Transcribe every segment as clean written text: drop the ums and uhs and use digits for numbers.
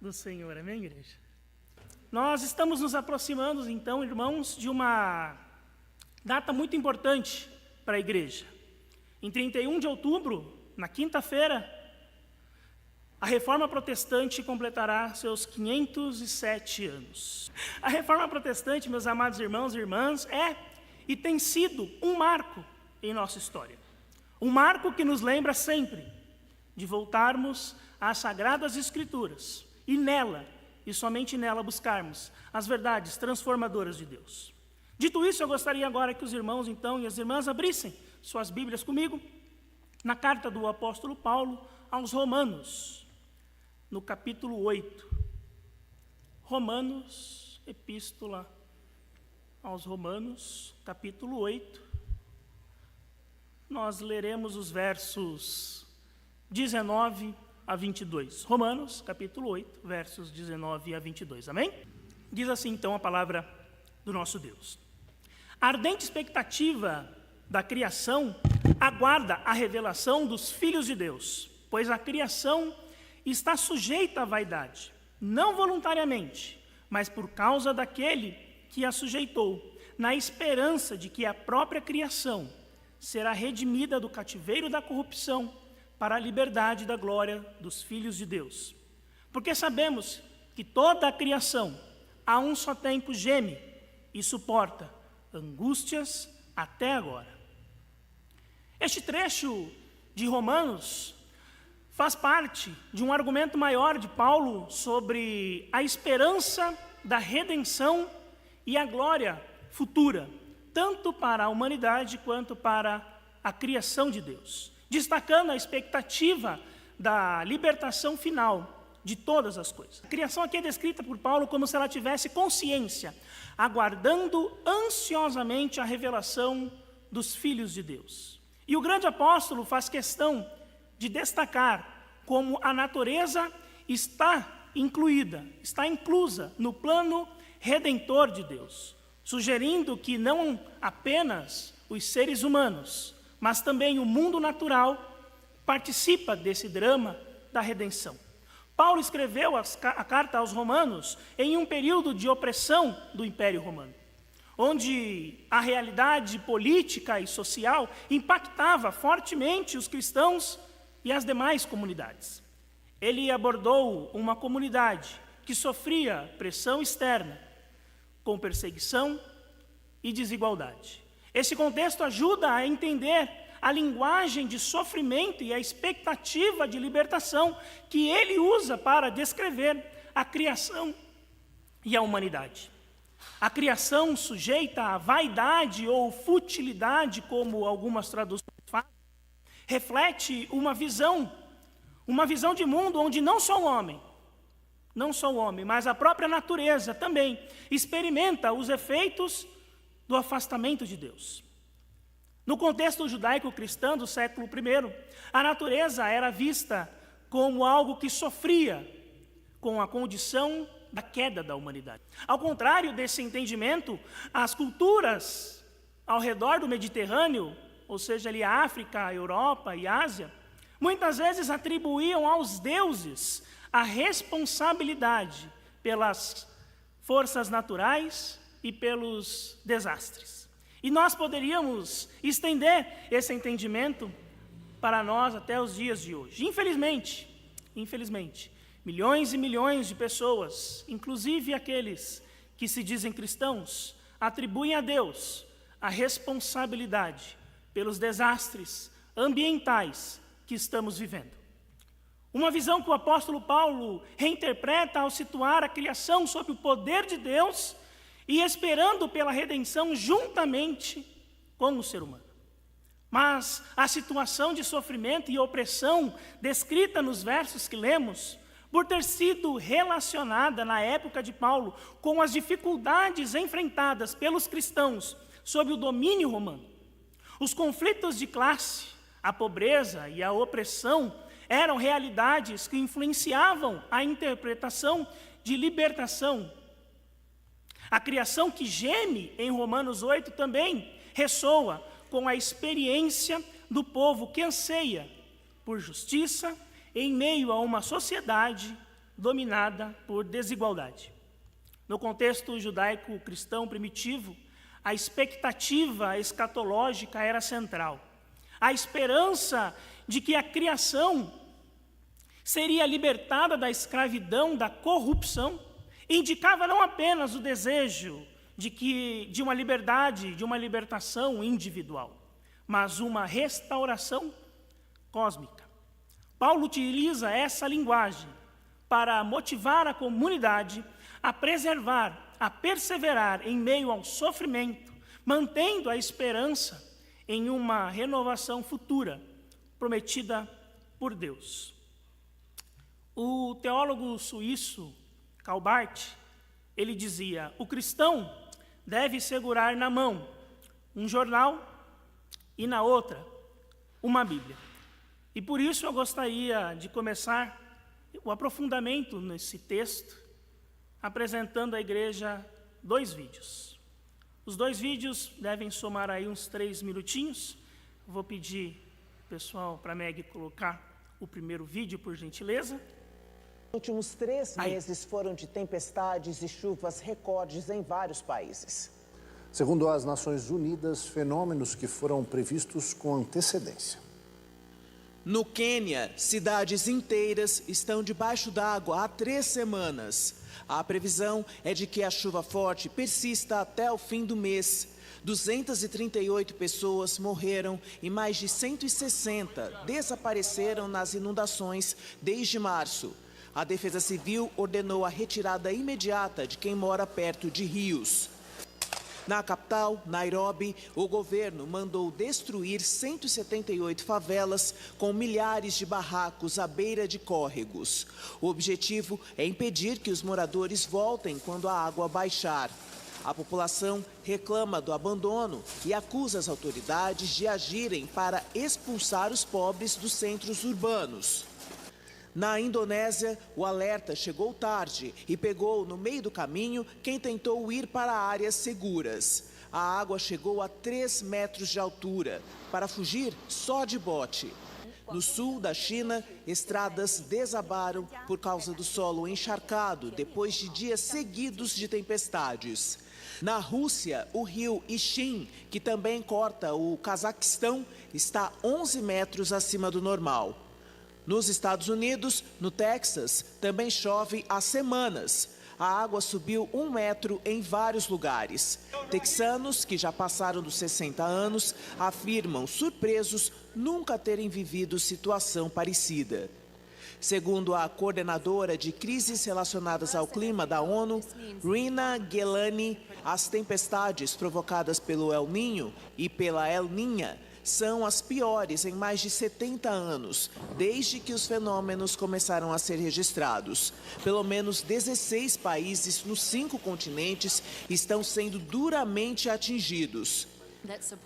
do Senhor, amém, igreja? Nós estamos nos aproximando, então, irmãos, de uma data muito importante para a igreja. Em 31 de outubro, na quinta-feira, a Reforma Protestante completará seus 507 anos. A Reforma Protestante, meus amados irmãos e irmãs, é e tem sido um marco em nossa história. Um marco que nos lembra sempre de voltarmos às Sagradas Escrituras e nela, e somente nela, buscarmos as verdades transformadoras de Deus. Dito isso, eu gostaria agora que os irmãos, então, e as irmãs abrissem suas Bíblias comigo na carta do apóstolo Paulo aos Romanos, no capítulo 8. Romanos, epístola aos Romanos, capítulo 8. Nós leremos os versos 19 a 22. Romanos, capítulo 8, versos 19 a 22. Amém? Diz assim, então, a palavra do nosso Deus. A ardente expectativa da criação aguarda a revelação dos filhos de Deus, pois a criação está sujeita à vaidade, não voluntariamente, mas por causa daquele que a sujeitou, na esperança de que a própria criação será redimida do cativeiro da corrupção para a liberdade da glória dos filhos de Deus. Porque sabemos que toda a criação, a um só tempo, geme e suporta angústias até agora. Este trecho de Romanos faz parte de um argumento maior de Paulo sobre a esperança da redenção e a glória futura, tanto para a humanidade quanto para a criação de Deus, destacando a expectativa da libertação final de todas as coisas. A criação aqui é descrita por Paulo como se ela tivesse consciência, aguardando ansiosamente a revelação dos filhos de Deus. E o grande apóstolo faz questão de destacar como a natureza está inclusa no plano redentor de Deus, sugerindo que não apenas os seres humanos, mas também o mundo natural participa desse drama da redenção. Paulo escreveu a carta aos Romanos em um período de opressão do Império Romano, onde a realidade política e social impactava fortemente os cristãos e as demais comunidades. Ele abordou uma comunidade que sofria pressão externa, com perseguição e desigualdade. Esse contexto ajuda a entender a linguagem de sofrimento e a expectativa de libertação que ele usa para descrever a criação e a humanidade. A criação sujeita à vaidade ou futilidade, como algumas traduções falam, reflete uma visão de mundo onde não só o homem, mas a própria natureza também experimenta os efeitos do afastamento de Deus. No contexto judaico-cristão do século I, a natureza era vista como algo que sofria com a condição da queda da humanidade. Ao contrário desse entendimento, as culturas ao redor do Mediterrâneo, ou seja, ali a África, a Europa e a Ásia, muitas vezes atribuíam aos deuses a responsabilidade pelas forças naturais e pelos desastres. E nós poderíamos estender esse entendimento para nós até os dias de hoje. Infelizmente, milhões e milhões de pessoas, inclusive aqueles que se dizem cristãos, atribuem a Deus a responsabilidade pelos desastres ambientais que estamos vivendo. Uma visão que o apóstolo Paulo reinterpreta ao situar a criação sob o poder de Deus e esperando pela redenção juntamente com o ser humano. Mas a situação de sofrimento e opressão descrita nos versos que lemos, por ter sido relacionada na época de Paulo com as dificuldades enfrentadas pelos cristãos sob o domínio romano, os conflitos de classe, a pobreza e a opressão eram realidades que influenciavam a interpretação de libertação. A criação que geme em Romanos 8 também ressoa com a experiência do povo que anseia por justiça em meio a uma sociedade dominada por desigualdade. No contexto judaico-cristão primitivo, a expectativa escatológica era central. A esperança de que a criação seria libertada da escravidão, da corrupção, indicava não apenas o desejo de uma liberdade, de uma libertação individual, mas uma restauração cósmica. Paulo utiliza essa linguagem para motivar a comunidade a preservar, a perseverar em meio ao sofrimento, mantendo a esperança em uma renovação futura, prometida por Deus. O teólogo suíço Calbart, ele dizia: o cristão deve segurar na mão um jornal e na outra uma Bíblia. E por isso eu gostaria de começar o aprofundamento nesse texto, apresentando à igreja 2 vídeos. Os 2 vídeos devem somar aí uns 3 minutinhos. Vou pedir, pessoal, para a Meg colocar o primeiro vídeo, por gentileza. Os últimos 3 meses foram de tempestades e chuvas recordes em vários países. Segundo as Nações Unidas, fenômenos que foram previstos com antecedência. No Quênia, cidades inteiras estão debaixo d'água há 3 semanas. A previsão é de que a chuva forte persista até o fim do mês. 238 pessoas morreram e mais de 160 desapareceram nas inundações desde março. A Defesa Civil ordenou a retirada imediata de quem mora perto de rios. Na capital, Nairobi, o governo mandou destruir 178 favelas com milhares de barracos à beira de córregos. O objetivo é impedir que os moradores voltem quando a água baixar. A população reclama do abandono e acusa as autoridades de agirem para expulsar os pobres dos centros urbanos. Na Indonésia, o alerta chegou tarde e pegou no meio do caminho quem tentou ir para áreas seguras. A água chegou a 3 metros de altura. Para fugir, só de bote. No sul da China, estradas desabaram por causa do solo encharcado depois de dias seguidos de tempestades. Na Rússia, o rio Ishin, que também corta o Cazaquistão, está 11 metros acima do normal. Nos Estados Unidos, no Texas, também chove há semanas. A água subiu 1 metro em vários lugares. Texanos, que já passaram dos 60 anos, afirmam, surpresos, nunca terem vivido situação parecida. Segundo a coordenadora de crises relacionadas ao clima da ONU, Rina Gelani, as tempestades provocadas pelo El Niño e pela El Niña são as piores em mais de 70 anos, desde que os fenômenos começaram a ser registrados. Pelo menos 16 países nos 5 continentes estão sendo duramente atingidos.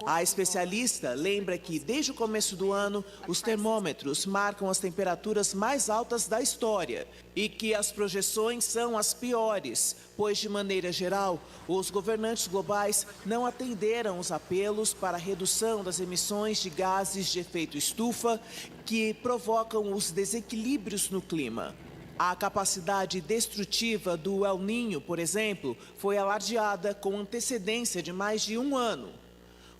A especialista lembra que, desde o começo do ano, os termômetros marcam as temperaturas mais altas da história e que as projeções são as piores, pois, de maneira geral, os governantes globais não atenderam os apelos para a redução das emissões de gases de efeito estufa que provocam os desequilíbrios no clima. A capacidade destrutiva do El Niño, por exemplo, foi alardeada com antecedência de mais de 1 ano.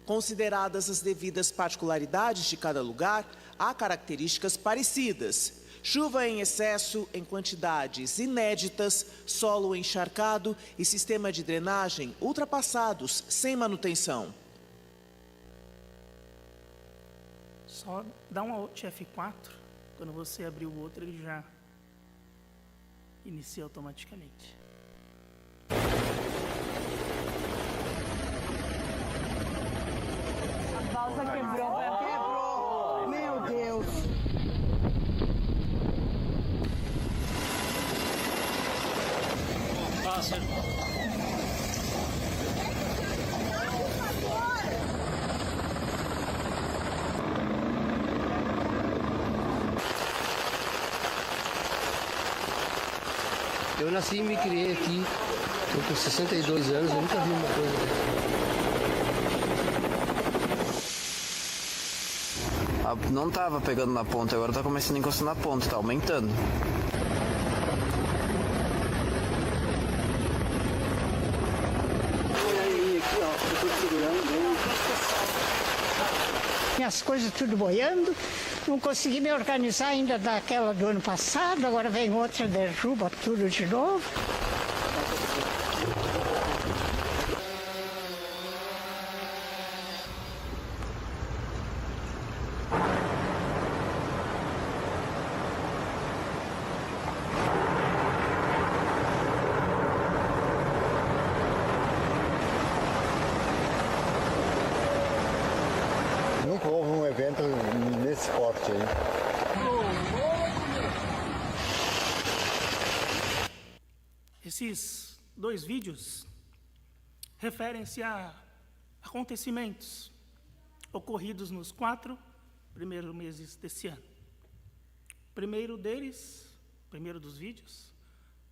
Consideradas as devidas particularidades de cada lugar, há características parecidas. Chuva em excesso, em quantidades inéditas, solo encharcado e sistema de drenagem ultrapassados, sem manutenção. Só dá um Alt F4, quando você abrir o outro, ele já inicia automaticamente. A balsa quebrou. Meu Deus. Eu nasci e me criei aqui, estou com 62 anos, eu nunca vi uma coisa. Não estava pegando na ponta, agora está começando a encostar na ponta, está aumentando. as coisas tudo boiando. Não consegui me organizar ainda daquela do ano passado, agora vem outra, derruba tudo de novo. Nunca houve um evento nesse porte aí. Esses 2 vídeos referem-se a acontecimentos ocorridos nos 4 primeiros meses desse ano. O primeiro dos vídeos,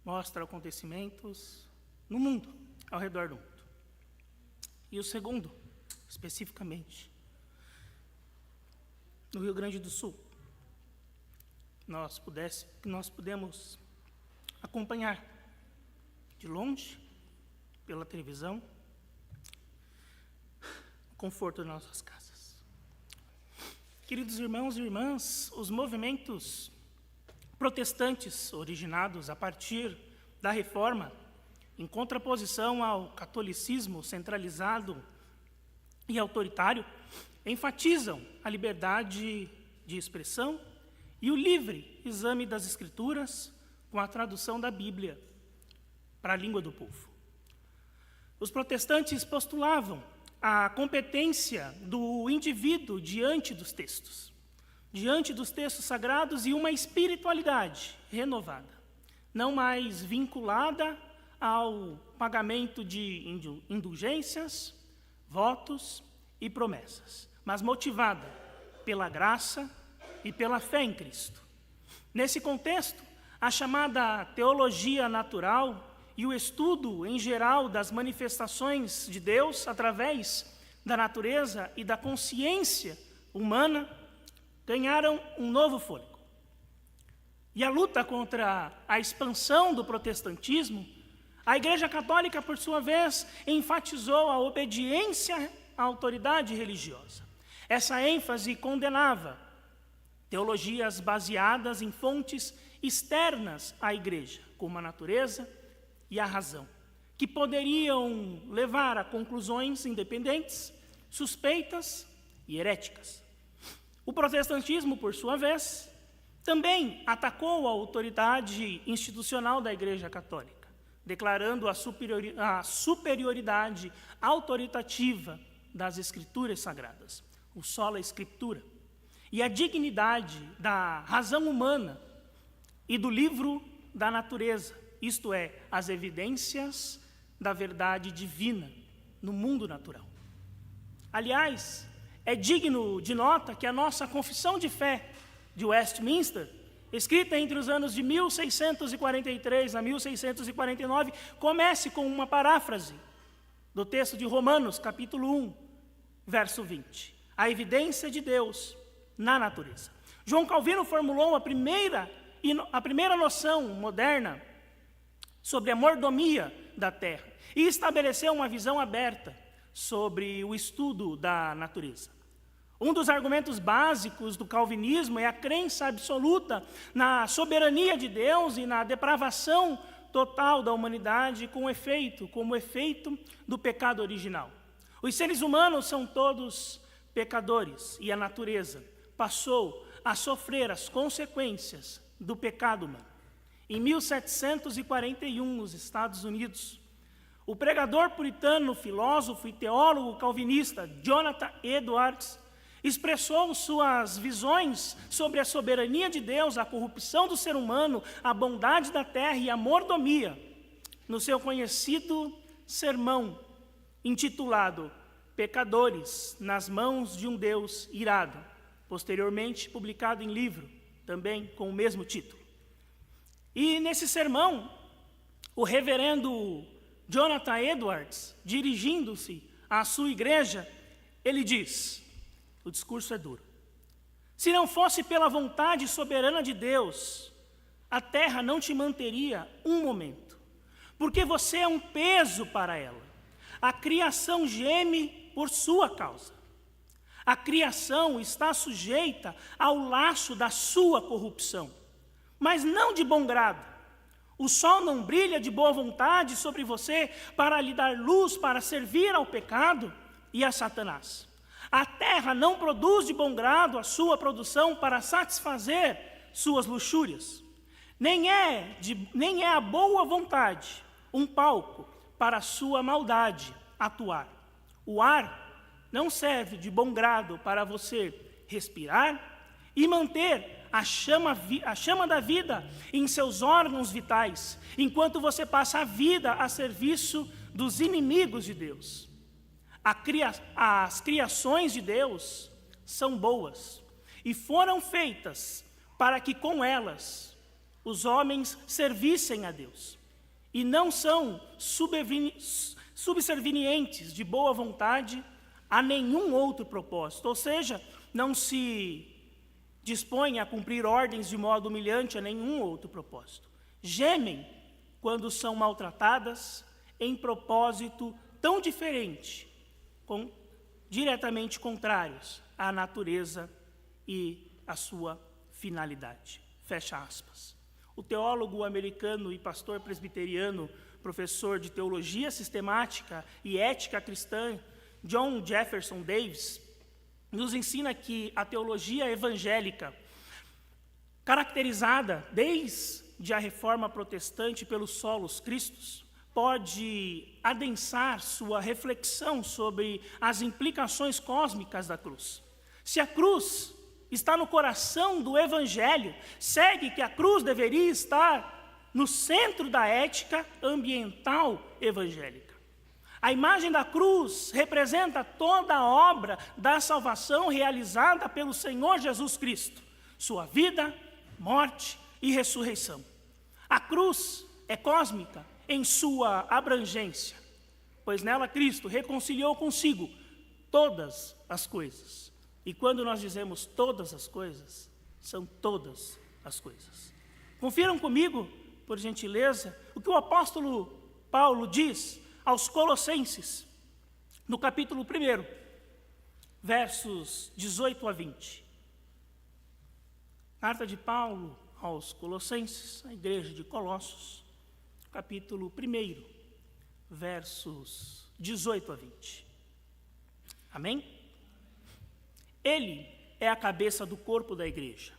mostra acontecimentos no mundo, ao redor do mundo. E o segundo, especificamente, no Rio Grande do Sul, nós pudemos acompanhar de longe, pela televisão, o conforto de nossas casas. Queridos irmãos e irmãs, os movimentos protestantes originados a partir da Reforma, em contraposição ao catolicismo centralizado e autoritário, enfatizam a liberdade de expressão e o livre exame das Escrituras com a tradução da Bíblia para a língua do povo. Os protestantes postulavam a competência do indivíduo diante dos textos sagrados e uma espiritualidade renovada, não mais vinculada ao pagamento de indulgências, votos e promessas, mas motivada pela graça e pela fé em Cristo. Nesse contexto, a chamada teologia natural e o estudo em geral das manifestações de Deus através da natureza e da consciência humana ganharam um novo fôlego. E a luta contra a expansão do protestantismo, a Igreja Católica, por sua vez, enfatizou a obediência à autoridade religiosa. Essa ênfase condenava teologias baseadas em fontes externas à Igreja, como a natureza e a razão, que poderiam levar a conclusões independentes, suspeitas e heréticas. O protestantismo, por sua vez, também atacou a autoridade institucional da Igreja Católica, declarando a superioridade autoritativa das Escrituras Sagradas, o sola Scriptura, e a dignidade da razão humana e do livro da natureza, isto é, as evidências da verdade divina no mundo natural. Aliás, é digno de nota que a nossa confissão de fé de Westminster, escrita entre os anos de 1643 a 1649, comece com uma paráfrase do texto de Romanos, capítulo 1, verso 20. A evidência de Deus na natureza. João Calvino formulou a primeira noção moderna sobre a mordomia da terra e estabeleceu uma visão aberta sobre o estudo da natureza. Um dos argumentos básicos do calvinismo é a crença absoluta na soberania de Deus e na depravação total da humanidade como efeito do pecado original. Os seres humanos são todos pecadores e a natureza passou a sofrer as consequências do pecado humano. Em 1741, nos Estados Unidos, o pregador puritano, filósofo e teólogo calvinista Jonathan Edwards expressou suas visões sobre a soberania de Deus, a corrupção do ser humano, a bondade da terra e a mordomia no seu conhecido sermão intitulado Pecadores nas mãos de um Deus irado, posteriormente publicado em livro, também com o mesmo título. E nesse sermão, o reverendo Jonathan Edwards, dirigindo-se à sua igreja, ele diz, o discurso é duro: se não fosse pela vontade soberana de Deus, a terra não te manteria um momento, porque você é um peso para ela. A criação geme por sua causa. A criação está sujeita ao laço da sua corrupção, mas não de bom grado. O sol não brilha de boa vontade sobre você para lhe dar luz para servir ao pecado e a Satanás. A terra não produz de bom grado a sua produção para satisfazer suas luxúrias. Nem é a boa vontade um palco para a sua maldade atuar. O ar não serve de bom grado para você respirar e manter a chama da vida em seus órgãos vitais, enquanto você passa a vida a serviço dos inimigos de Deus. As criações de Deus são boas e foram feitas para que com elas os homens servissem a Deus, e não são subservientes de boa vontade a nenhum outro propósito, ou seja, não se dispõem a cumprir ordens de modo humilhante a nenhum outro propósito. Gemem quando são maltratadas em propósito tão diferente, diretamente contrários à natureza e à sua finalidade. Fecha aspas. O teólogo americano e pastor presbiteriano, professor de teologia sistemática e ética cristã, John Jefferson Davis, nos ensina que a teologia evangélica, caracterizada desde a reforma protestante pelos solos cristos, pode adensar sua reflexão sobre as implicações cósmicas da cruz. Se a cruz está no coração do evangelho, segue que a cruz deveria estar no centro da ética ambiental evangélica. A imagem da cruz representa toda a obra da salvação realizada pelo Senhor Jesus Cristo, sua vida, morte e ressurreição. A cruz é cósmica em sua abrangência, pois nela Cristo reconciliou consigo todas as coisas. E quando nós dizemos todas as coisas, são todas as coisas. Confiram comigo, por gentileza, o que o apóstolo Paulo diz aos Colossenses, no capítulo 1, versos 18 a 20. Carta de Paulo aos Colossenses, a igreja de Colossos, capítulo 1, versos 18 a 20. Amém? Ele é a cabeça do corpo da igreja.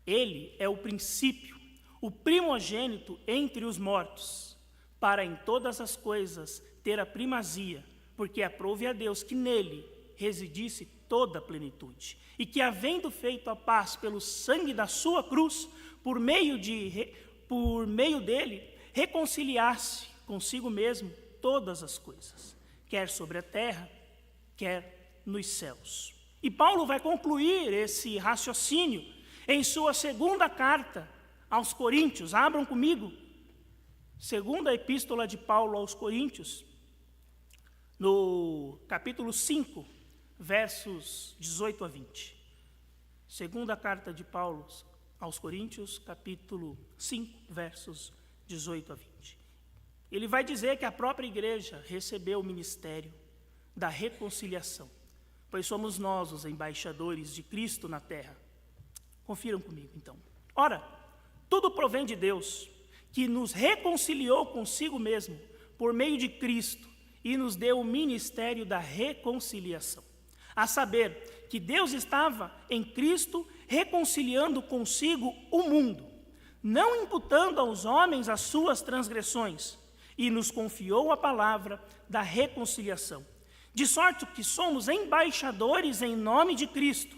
Ele é o princípio, o primogênito entre os mortos, para em todas as coisas ter a primazia, porque aprouve a Deus que nele residisse toda a plenitude, e que, havendo feito a paz pelo sangue da sua cruz, por meio dele, reconciliasse consigo mesmo todas as coisas, quer sobre a terra, quer nos céus. E Paulo vai concluir esse raciocínio em sua segunda carta aos Coríntios. Abram comigo, segunda epístola de Paulo aos Coríntios, no capítulo 5, versos 18 a 20. Segunda carta de Paulo aos Coríntios, capítulo 5, versos 18 a 20. Ele vai dizer que a própria igreja recebeu o ministério da reconciliação, pois somos nós os embaixadores de Cristo na terra. Confiram comigo, então. Ora, tudo provém de Deus, que nos reconciliou consigo mesmo, por meio de Cristo, e nos deu o ministério da reconciliação. A saber, que Deus estava em Cristo reconciliando consigo o mundo, não imputando aos homens as suas transgressões, e nos confiou a palavra da reconciliação. De sorte que somos embaixadores em nome de Cristo,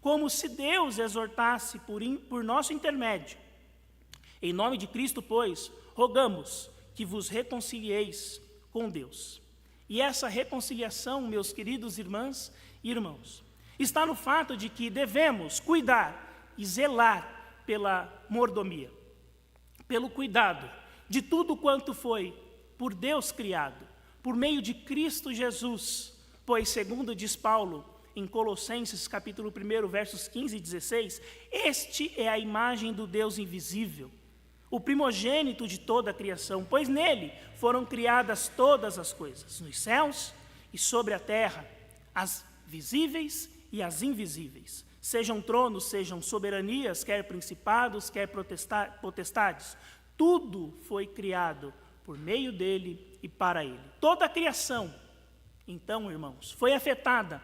como se Deus exortasse por nosso intermédio. Em nome de Cristo, pois, rogamos que vos reconcilieis com Deus. E essa reconciliação, meus queridos irmãs e irmãos, está no fato de que devemos cuidar e zelar pela mordomia, pelo cuidado de tudo quanto foi por Deus criado, por meio de Cristo Jesus, pois, segundo diz Paulo, em Colossenses capítulo 1, versos 15 e 16, este é a imagem do Deus invisível, o primogênito de toda a criação, pois nele foram criadas todas as coisas, nos céus e sobre a terra, as visíveis e as invisíveis. Sejam tronos, sejam soberanias, quer principados, quer potestades. Tudo foi criado por meio dele e para ele. Toda a criação, então, irmãos, foi afetada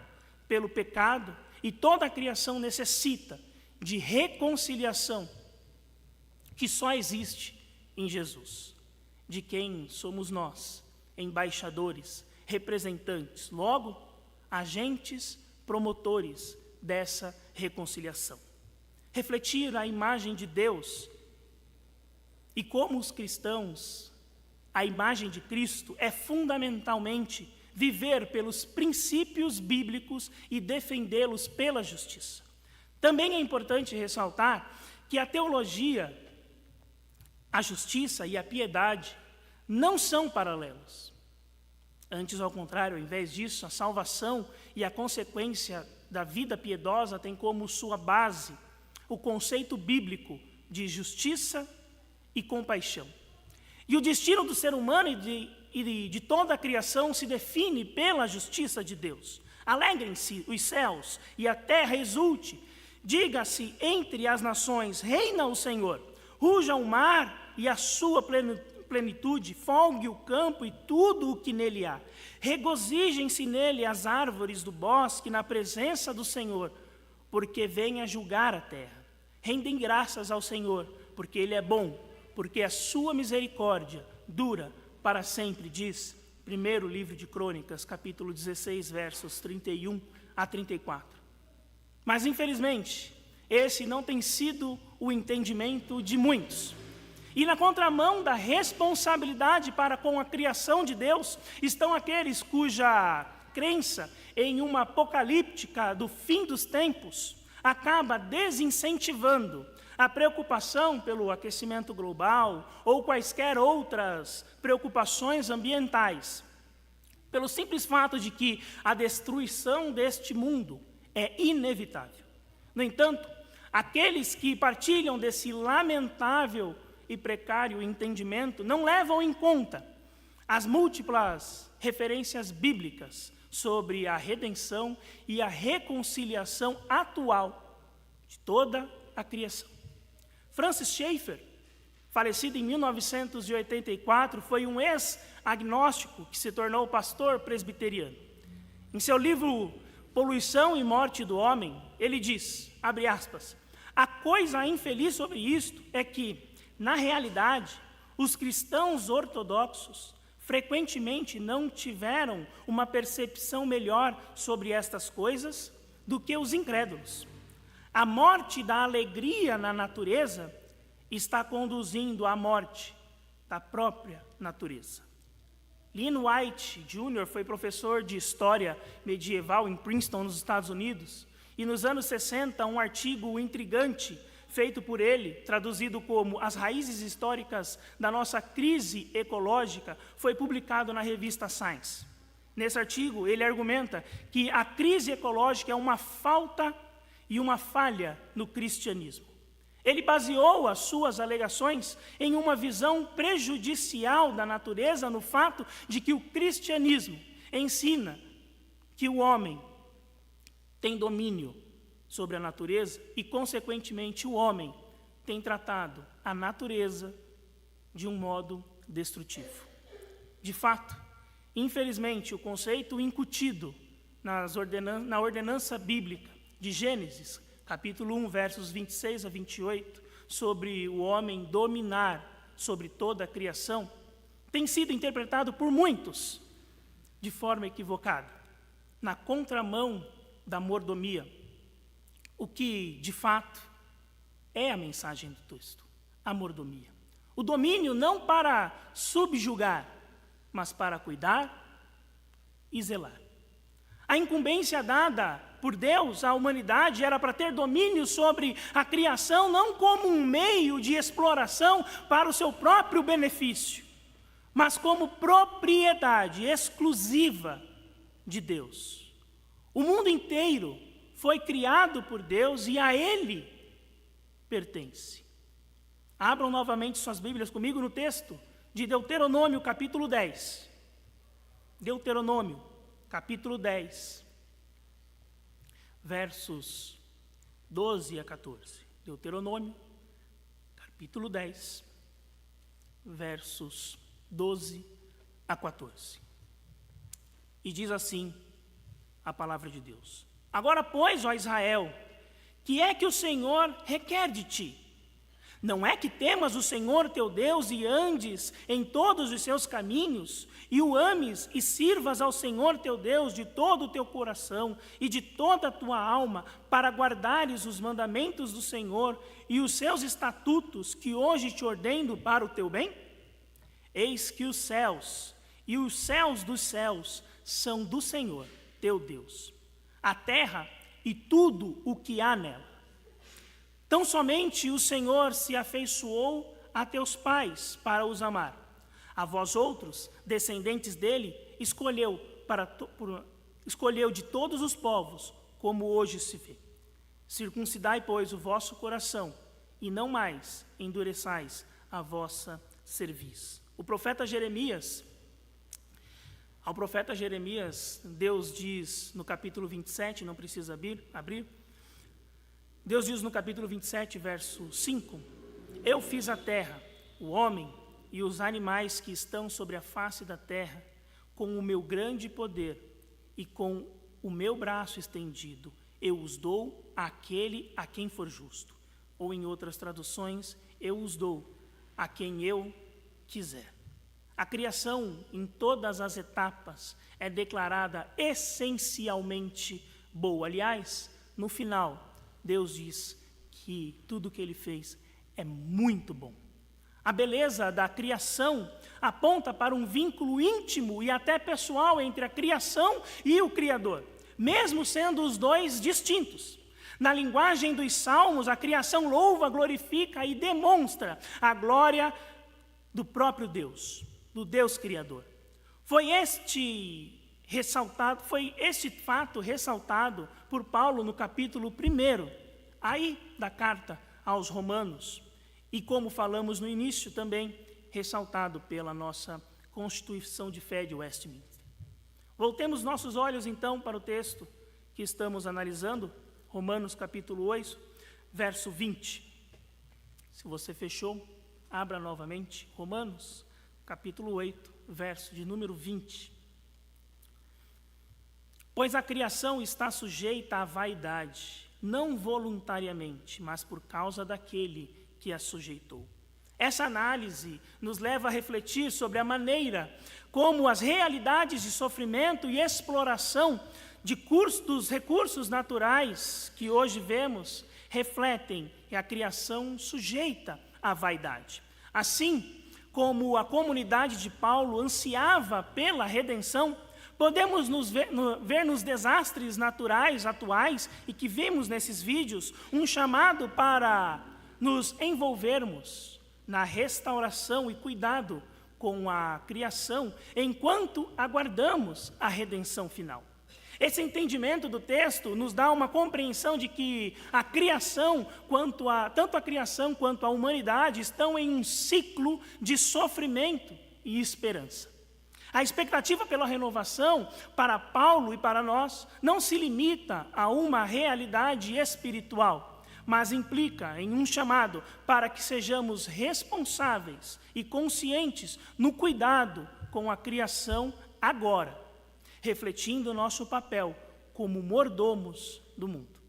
pelo pecado e toda a criação necessita de reconciliação que só existe em Jesus, de quem somos nós, embaixadores, representantes, logo, agentes, promotores dessa reconciliação. Refletir a imagem de Deus e como os cristãos, a imagem de Cristo é fundamentalmente viver pelos princípios bíblicos e defendê-los pela justiça. Também é importante ressaltar que a teologia, a justiça e a piedade não são paralelos. Antes, ao contrário, ao invés disso, a salvação e a consequência da vida piedosa tem como sua base o conceito bíblico de justiça e compaixão. E o destino do ser humano e de toda a criação se define pela justiça de Deus. Alegrem-se os céus e a terra exulte. Diga-se entre as nações, reina o Senhor. Ruja o mar e a sua plenitude, folgue o campo e tudo o que nele há. Regozijem-se nele as árvores do bosque na presença do Senhor, porque vem a julgar a terra. Rendem graças ao Senhor, porque ele é bom, porque a sua misericórdia dura para sempre, diz primeiro livro de Crônicas, capítulo 16, versos 31 a 34. Mas, infelizmente, esse não tem sido o entendimento de muitos. E na contramão da responsabilidade para com a criação de Deus, estão aqueles cuja crença em uma apocalíptica do fim dos tempos acaba desincentivando a preocupação pelo aquecimento global ou quaisquer outras preocupações ambientais, pelo simples fato de que a destruição deste mundo é inevitável. No entanto, aqueles que partilham desse lamentável e precário entendimento não levam em conta as múltiplas referências bíblicas sobre a redenção e a reconciliação atual de toda a criação. Francis Schaeffer, falecido em 1984, foi um ex-agnóstico que se tornou pastor presbiteriano. Em seu livro Poluição e Morte do Homem, ele diz, abre aspas, a coisa infeliz sobre isto é que, na realidade, os cristãos ortodoxos frequentemente não tiveram uma percepção melhor sobre estas coisas do que os incrédulos. A morte da alegria na natureza está conduzindo à morte da própria natureza. Lynn White Jr. foi professor de História Medieval em Princeton, nos Estados Unidos, e nos anos 60, um artigo intrigante feito por ele, traduzido como As Raízes Históricas da Nossa Crise Ecológica, foi publicado na revista Science. Nesse artigo, ele argumenta que a crise ecológica é uma falta e uma falha no cristianismo. Ele baseou as suas alegações em uma visão prejudicial da natureza no fato de que o cristianismo ensina que o homem tem domínio sobre a natureza e, consequentemente, o homem tem tratado a natureza de um modo destrutivo. De fato, infelizmente, o conceito incutido na ordenança bíblica de Gênesis, capítulo 1, versos 26 a 28, sobre o homem dominar sobre toda a criação, tem sido interpretado por muitos de forma equivocada, na contramão da mordomia, o que, de fato, é a mensagem do texto, a mordomia. O domínio não para subjugar, mas para cuidar e zelar. A incumbência dada por Deus à humanidade era para ter domínio sobre a criação, não como um meio de exploração para o seu próprio benefício, mas como propriedade exclusiva de Deus. O mundo inteiro foi criado por Deus e a Ele pertence. Abram novamente suas Bíblias comigo no texto de Deuteronômio, capítulo 10. Deuteronômio, capítulo 10, versos 12 a 14. Deuteronômio, capítulo 10, versos 12 a 14. E diz assim a palavra de Deus: Agora, pois, ó Israel, que é que o Senhor requer de ti? Não é que temas o Senhor teu Deus e andes em todos os seus caminhos, e o ames e sirvas ao Senhor teu Deus de todo o teu coração e de toda a tua alma, para guardares os mandamentos do Senhor e os seus estatutos que hoje te ordeno para o teu bem? Eis que os céus e os céus dos céus são do Senhor teu Deus, a terra e tudo o que há nela. Tão somente o Senhor se afeiçoou a teus pais para os amar. A vós outros, descendentes dele, escolheu de todos os povos, como hoje se vê. Circuncidai, pois, o vosso coração, e não mais endureçais a vossa cerviz. Ao profeta Jeremias, Deus diz no capítulo 27, não precisa abrir, Deus diz no capítulo 27, verso 5, Eu fiz a terra, o homem e os animais que estão sobre a face da terra, com o meu grande poder e com o meu braço estendido, eu os dou àquele a quem for justo. Ou em outras traduções, eu os dou a quem eu quiser. A criação, em todas as etapas, é declarada essencialmente boa. Aliás, no final, Deus diz que tudo o que ele fez é muito bom. A beleza da criação aponta para um vínculo íntimo e até pessoal entre a criação e o Criador, mesmo sendo os dois distintos. Na linguagem dos Salmos, a criação louva, glorifica e demonstra a glória do próprio Deus, do Deus Criador. Foi este fato ressaltado por Paulo no capítulo 1, aí da carta aos Romanos, e como falamos no início também, ressaltado pela nossa Constituição de Fé de Westminster. Voltemos nossos olhos então para o texto que estamos analisando, Romanos capítulo 8, verso 20. Se você fechou, abra novamente, Romanos capítulo 8, verso de número 20. Pois a criação está sujeita à vaidade, não voluntariamente, mas por causa daquele que a sujeitou. Essa análise nos leva a refletir sobre a maneira como as realidades de sofrimento e exploração dos recursos naturais que hoje vemos refletem a criação sujeita à vaidade. Assim como a comunidade de Paulo ansiava pela redenção, podemos ver nos desastres naturais atuais e que vimos nesses vídeos um chamado para nos envolvermos na restauração e cuidado com a criação enquanto aguardamos a redenção final. Esse entendimento do texto nos dá uma compreensão de que a criação, tanto a criação quanto a humanidade, estão em um ciclo de sofrimento e esperança. A expectativa pela renovação, para Paulo e para nós, não se limita a uma realidade espiritual, mas implica em um chamado para que sejamos responsáveis e conscientes no cuidado com a criação agora, refletindo nosso papel como mordomos do mundo.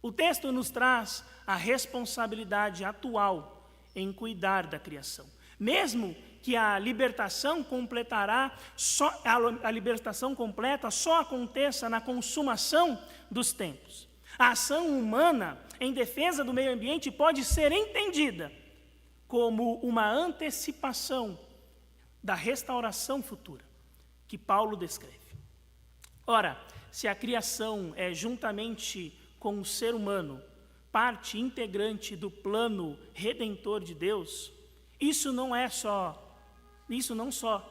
O texto nos traz a responsabilidade atual em cuidar da criação, mesmo que a libertação completa só aconteça na consumação dos tempos. A ação humana em defesa do meio ambiente pode ser entendida como uma antecipação da restauração futura que Paulo descreve. Ora, se a criação é juntamente com o ser humano parte integrante do plano redentor de Deus, isso não só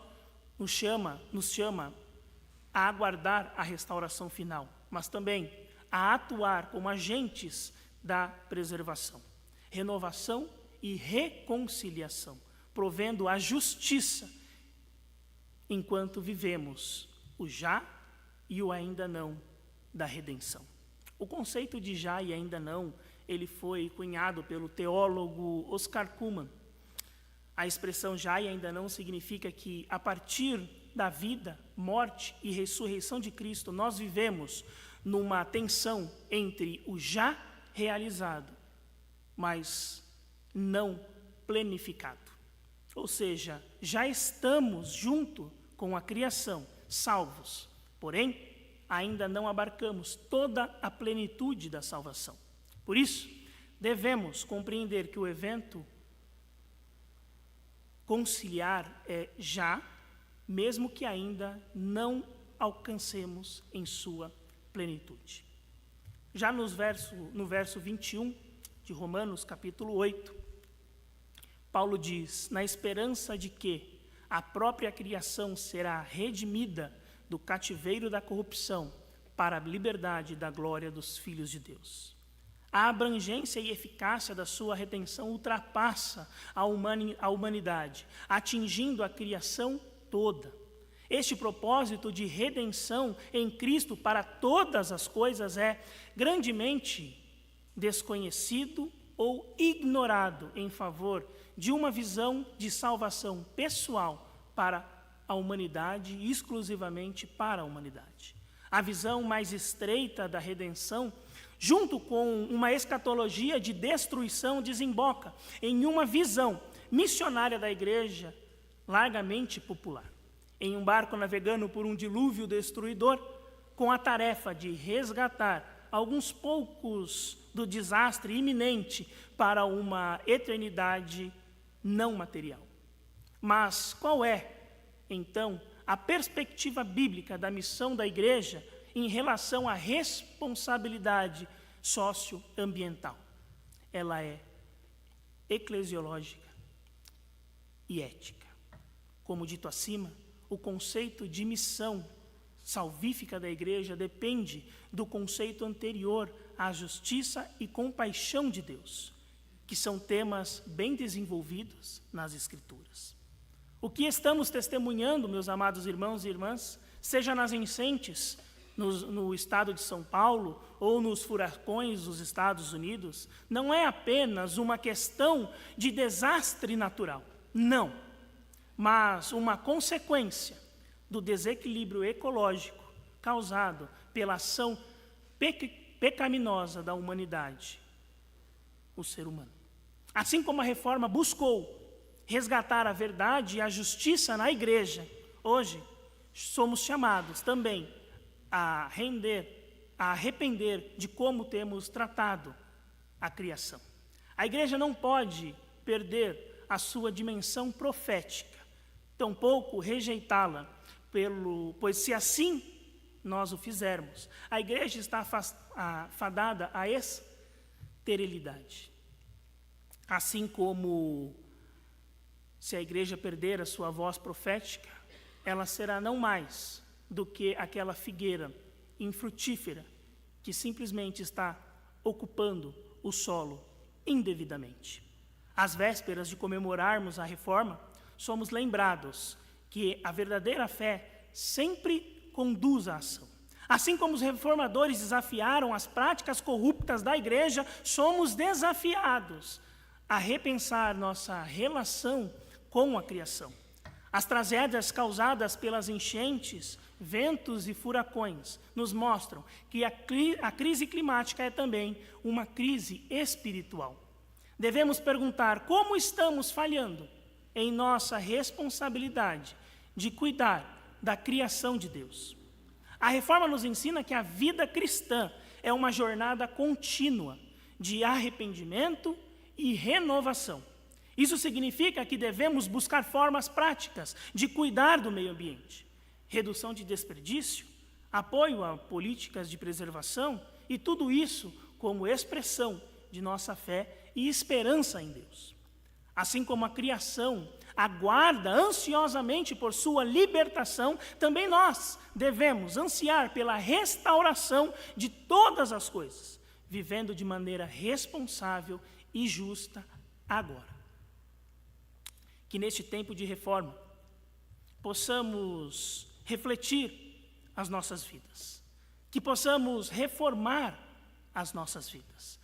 nos chama a aguardar a restauração final, mas também a atuar como agentes da preservação, renovação e reconciliação, provendo a justiça enquanto vivemos o já e o ainda não da redenção. O conceito de já e ainda não, ele foi cunhado pelo teólogo Oscar Cullmann. A expressão já e ainda não significa que, a partir da vida, morte e ressurreição de Cristo, nós vivemos numa tensão entre o já realizado, mas não planificado. Ou seja, já estamos junto com a criação, salvos, porém, ainda não abarcamos toda a plenitude da salvação. Por isso, devemos compreender que o evento conciliar é já, mesmo que ainda não alcancemos em sua plenitude. Já no verso 21 de Romanos, capítulo 8, Paulo diz: na esperança de que a própria criação será redimida do cativeiro da corrupção para a liberdade da glória dos filhos de Deus. A abrangência e eficácia da sua redenção ultrapassa a humanidade, atingindo a criação toda. Este propósito de redenção em Cristo para todas as coisas é grandemente desconhecido ou ignorado em favor de uma visão de salvação pessoal para a humanidade e exclusivamente para a humanidade. A visão mais estreita da redenção, junto com uma escatologia de destruição, desemboca em uma visão missionária da igreja largamente popular. Em um barco navegando por um dilúvio destruidor, com a tarefa de resgatar alguns poucos do desastre iminente para uma eternidade não material. Mas qual é, então, a perspectiva bíblica da missão da igreja em relação à responsabilidade socioambiental? Ela é eclesiológica e ética. Como dito acima, o conceito de missão salvífica da igreja depende do conceito anterior à justiça e compaixão de Deus, que são temas bem desenvolvidos nas Escrituras. O que estamos testemunhando, meus amados irmãos e irmãs, seja nas enchentes no estado de São Paulo ou nos furacões dos Estados Unidos, não é apenas uma questão de desastre natural, não, mas uma consequência do desequilíbrio ecológico causado pela ação pecaminosa da humanidade, o ser humano. Assim como a reforma buscou resgatar a verdade e a justiça na igreja, hoje somos chamados também a arrepender de como temos tratado a criação. A igreja não pode perder a sua dimensão profética, tampouco rejeitá-la, pois se assim nós o fizermos, a igreja está fadada à esterilidade. Assim como se a igreja perder a sua voz profética, ela será não mais do que aquela figueira infrutífera que simplesmente está ocupando o solo indevidamente. Às vésperas de comemorarmos a reforma, somos lembrados que a verdadeira fé sempre conduz à ação. Assim como os reformadores desafiaram as práticas corruptas da igreja, somos desafiados a repensar nossa relação com a criação. As tragédias causadas pelas enchentes, ventos e furacões nos mostram que a crise climática é também uma crise espiritual. Devemos perguntar como estamos falhando em nossa responsabilidade de cuidar da criação de Deus. A reforma nos ensina que a vida cristã é uma jornada contínua de arrependimento e renovação. Isso significa que devemos buscar formas práticas de cuidar do meio ambiente, redução de desperdício, apoio a políticas de preservação e tudo isso como expressão de nossa fé e esperança em Deus. Assim como a criação aguarda ansiosamente por sua libertação, também nós devemos ansiar pela restauração de todas as coisas, vivendo de maneira responsável e justa agora. Que neste tempo de reforma possamos refletir as nossas vidas, que possamos reformar as nossas vidas,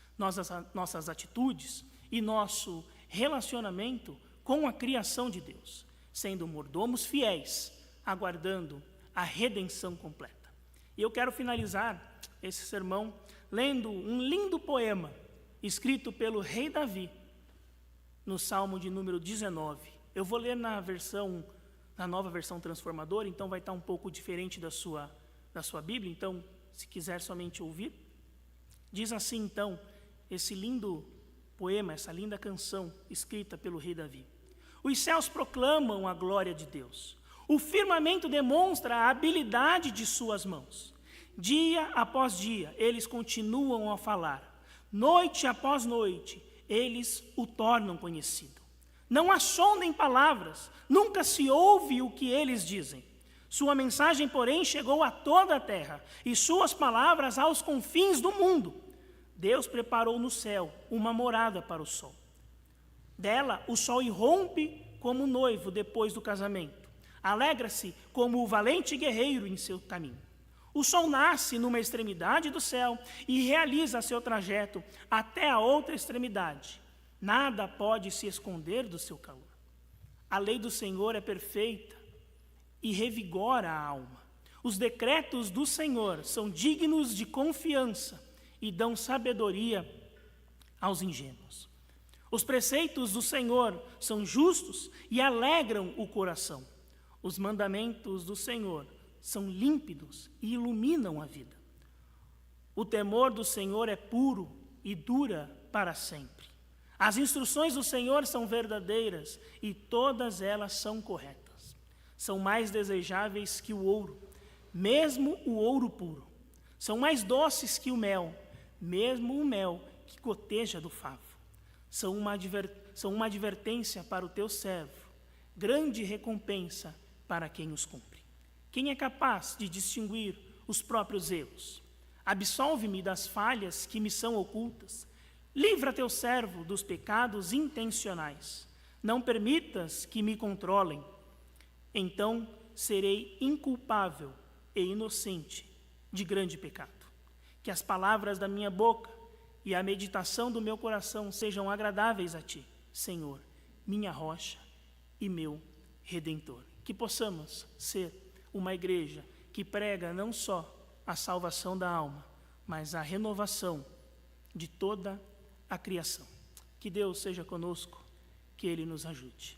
nossas atitudes e nosso relacionamento com a criação de Deus, sendo mordomos fiéis, aguardando a redenção completa. E eu quero finalizar esse sermão lendo um lindo poema escrito pelo rei Davi, no Salmo de número 19. Eu vou ler na nova versão transformadora, então vai estar um pouco diferente da sua Bíblia, então, se quiser somente ouvir. Diz assim, então, esse lindo poema, essa linda canção escrita pelo rei Davi. Os céus proclamam a glória de Deus. O firmamento demonstra a habilidade de suas mãos. Dia após dia, eles continuam a falar. Noite após noite, eles o tornam conhecido. Não há som nem palavras, nunca se ouve o que eles dizem. Sua mensagem, porém, chegou a toda a terra, e suas palavras aos confins do mundo. Deus preparou no céu uma morada para o sol. Dela, o sol irrompe como noivo depois do casamento. Alegra-se como o valente guerreiro em seu caminho. O sol nasce numa extremidade do céu e realiza seu trajeto até a outra extremidade. Nada pode se esconder do seu calor. A lei do Senhor é perfeita e revigora a alma. Os decretos do Senhor são dignos de confiança e dão sabedoria aos ingênuos. Os preceitos do Senhor são justos e alegram o coração. Os mandamentos do Senhor são límpidos e iluminam a vida. O temor do Senhor é puro e dura para sempre. As instruções do Senhor são verdadeiras e todas elas são corretas. São mais desejáveis que o ouro, mesmo o ouro puro. São mais doces que o mel, mesmo o mel que goteja do favo. São uma advertência para o teu servo, grande recompensa para quem os cumpre. Quem é capaz de distinguir os próprios erros? Absolve-me das falhas que me são ocultas. Livra teu servo dos pecados intencionais. Não permitas que me controlem. Então serei inculpável e inocente de grande pecado. Que as palavras da minha boca e a meditação do meu coração sejam agradáveis a ti, Senhor, minha rocha e meu Redentor. Que possamos ser uma igreja que prega não só a salvação da alma, mas a renovação de toda a criação. Que Deus seja conosco, que Ele nos ajude.